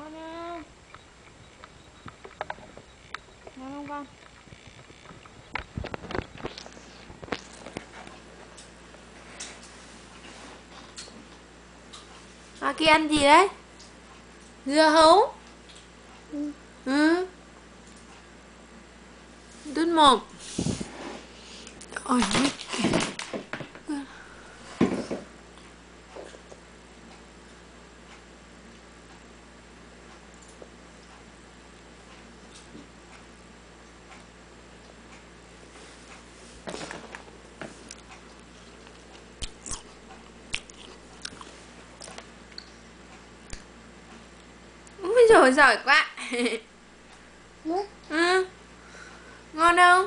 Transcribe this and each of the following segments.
Ngon nha. Ngon không con? À, kia ăn gì đấy? Dưa hấu. Ừ. Đút một. Ôi mic. Ôi trời, giỏi quá. Ừ. Ngon không?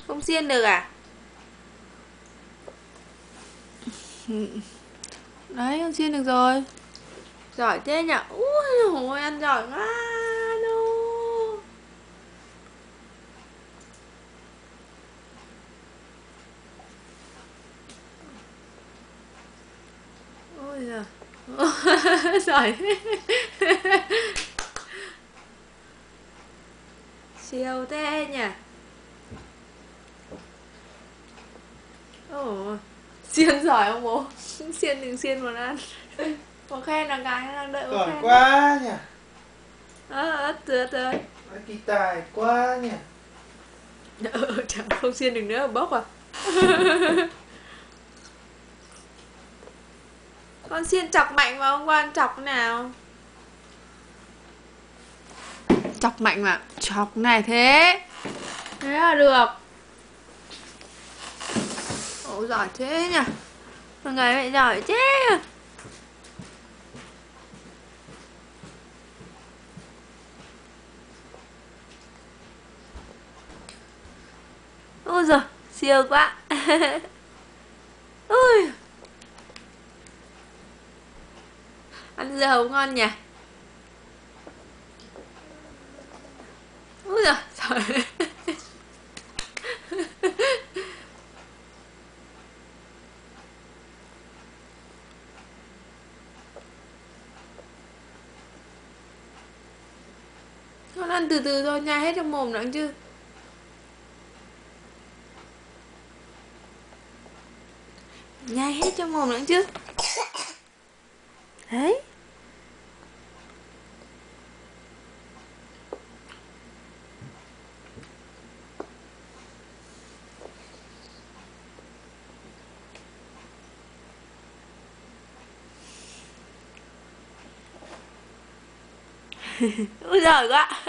Không xiên được à? Đấy, con xiên được rồi. Giỏi thế nhỉ? Ui dồi, ăn giỏi quá đâu. Ôi giời. Giỏi thế. Siêu thế nhỉ? Ồ, xiên giỏi không bố? Xiên đừng xiên mà ăn. Có khen là cái đang đợi có Giỏi khen. quá nhỉ. Tứa. Kỳ tài quá nhỉ. Chẳng không xiên được nữa, bốc à. Con xiên chọc mạnh vào hôm qua ăn chọc thế nào? Chọc mạnh mà. Chọc này thế. Thế là được. Ồ, giỏi thế nhỉ. Mọi người mẹ giỏi thế. Ôi giời, siêu quá. Ui. Ăn dưa hấu ngon nhỉ. Ui giời, trời. Con ăn từ từ thôi, nhai hết trong mồm nữa chứ. Nhai hết trong mồm nữa chứ. Đấy. Ui giời quá.